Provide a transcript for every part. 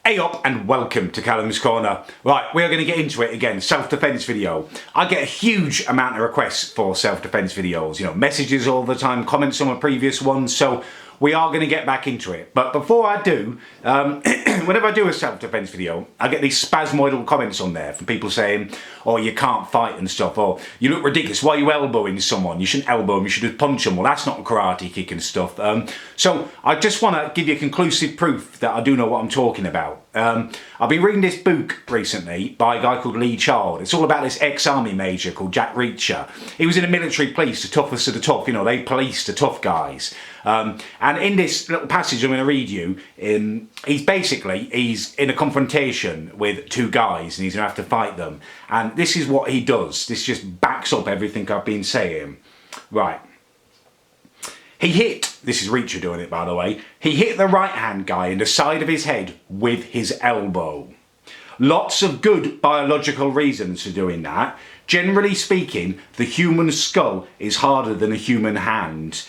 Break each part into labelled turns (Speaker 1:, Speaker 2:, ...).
Speaker 1: Hey up and welcome to Callums Corner. Right, we are going to get into it again, self-defense video. I get a huge amount of requests for self-defense videos, messages all the time, comments on my previous ones, so we are going to get back into it. But before I do, whenever I do a self-defense video, I get these spasmoidal comments on there from people saying, oh, you can't fight and stuff, or you look ridiculous, why are you elbowing someone? You shouldn't elbow them, you should just punch them. Well, that's not a karate kick and stuff. So I just want to give you conclusive proof that I do know what I'm talking about. I've been reading this book recently by a guy called Lee Child. It's all about this ex-army major called Jack Reacher. He was in the military police, the toughest of the tough, they police the tough guys. And in this little passage I'm going to read you, he's in a confrontation with two guys and he's going to have to fight them. And this is what he does. This just backs up everything I've been saying. Right. He hit, this is Reacher doing it by the way, he hit the right hand guy in the side of his head with his elbow. Lots of good biological reasons for doing that. Generally speaking, the human skull is harder than a human hand.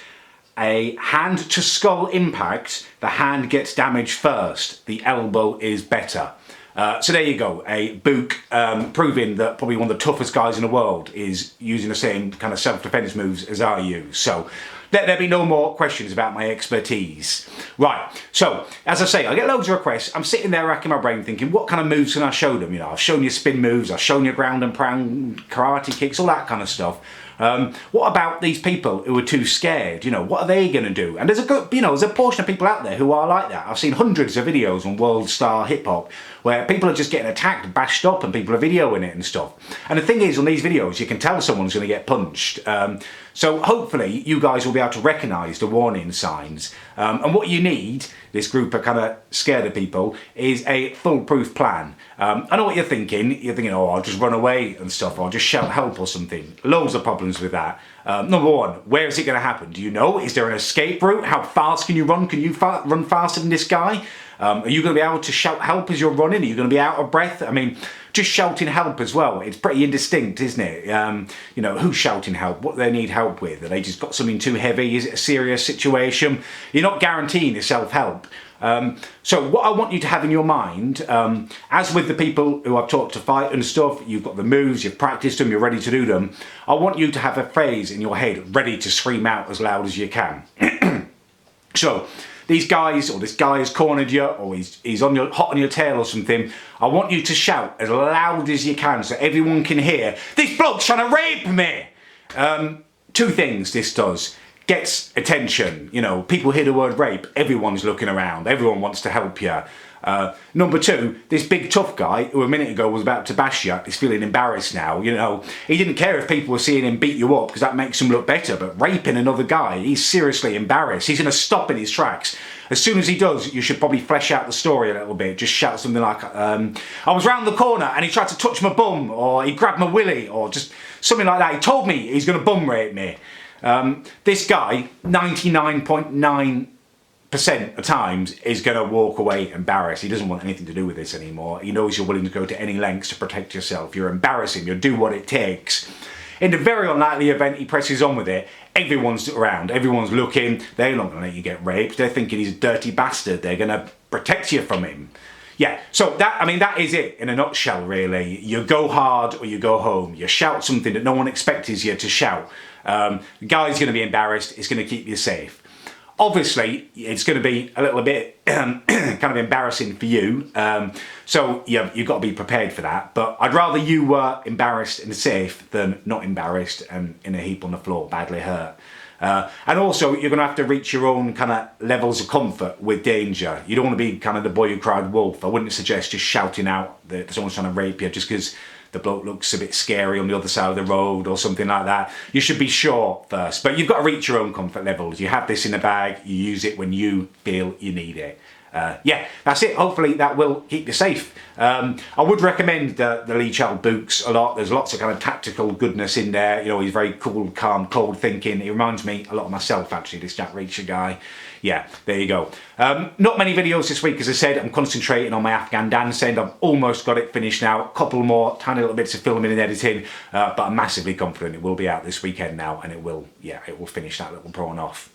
Speaker 1: A hand to skull impact, the hand gets damaged first, the elbow is better. So there you go, a book proving that probably one of the toughest guys in the world is using the same kind of self-defense moves as I use. So let there be no more questions about my expertise. Right, so as I say, I get loads of requests. I'm sitting there racking my brain thinking, what kind of moves can I show them? I've shown you spin moves, I've shown you ground and pound, karate kicks, all that kind of stuff. What about these people who are too scared? What are they going to do? And there's a good, there's a portion of people out there who are like that. I've seen hundreds of videos on World Star Hip Hop where people are just getting attacked, bashed up, and people are videoing it and stuff. And the thing is, on these videos, you can tell someone's going to get punched. So hopefully you guys will be able to recognise the warning signs. And what you need, this group are kind of scared of people, is a foolproof plan. I know what you're thinking. You're thinking, oh, I'll just run away and stuff, or I'll just shout help or something. Loads of problems with that. Number one, where is it going to happen? Do you know? Is there an escape route? How fast can you run? Can you run faster than this guy? Are you going to be able to shout help as you're running? Are you going to be out of breath? I mean, just shouting help as well, it's pretty indistinct, isn't it? Who's shouting help? What do they need help with? Are they just got something too heavy? Is it a serious situation? You're not guaranteeing your self-help. So what I want you to have in your mind, as with the people who I've taught to fight and stuff, you've got the moves, you've practiced them, you're ready to do them. I want you to have a phrase in your head ready to scream out as loud as you can. So these guys, or this guy has cornered you, or he's on hot on your tail or something, I want you to shout as loud as you can so everyone can hear, this bloke's trying to rape me! Two things this does. Gets attention, people hear the word rape, everyone's looking around, everyone wants to help you. Number two, this big tough guy who a minute ago was about to bash you is feeling embarrassed now. He didn't care if people were seeing him beat you up because that makes him look better, but raping another guy, he's seriously embarrassed. He's going to stop in his tracks. As soon as he does, you should probably flesh out the story a little bit. Just shout something like, I was round the corner and he tried to touch my bum, or he grabbed my willy, or just something like that. He told me he's going to bum rape me. This guy, 99.9% of times, is going to walk away embarrassed. He doesn't want anything to do with this anymore. He knows you're willing to go to any lengths to protect yourself. You're embarrassing. You'll do what it takes. In the very unlikely event he presses on with it, everyone's around. Everyone's looking. They're not going to let you get raped. They're thinking he's a dirty bastard. They're going to protect you from him. Yeah, so that is it in a nutshell, really. You go hard or you go home. You shout something that no one expects you to shout. The guy's going to be embarrassed. It's going to keep you safe. Obviously, it's going to be a little bit kind of embarrassing for you. So you've got to be prepared for that. But I'd rather you were embarrassed and safe than not embarrassed and in a heap on the floor, badly hurt. And also, you're going to have to reach your own kind of levels of comfort with danger. You don't want to be kind of the boy who cried wolf. I wouldn't suggest just shouting out that someone's trying to rape you just because the bloke looks a bit scary on the other side of the road or something like that. You should be sure first, but you've got to reach your own comfort levels. You have this in the bag, you use it when you feel you need it. Yeah, that's it. Hopefully that will keep you safe. I would recommend the Lee Child books a lot. There's lots of kind of tactical goodness in there. He's very cool, calm, cold thinking. He reminds me a lot of myself, actually, this Jack Reacher guy. Yeah, there you go. Not many videos this week, as I said. I'm concentrating on my Afghan dance end. I've almost got it finished now. A couple more tiny little bits of filming and editing, but I'm massively confident it will be out this weekend now, and it will finish that little prawn off.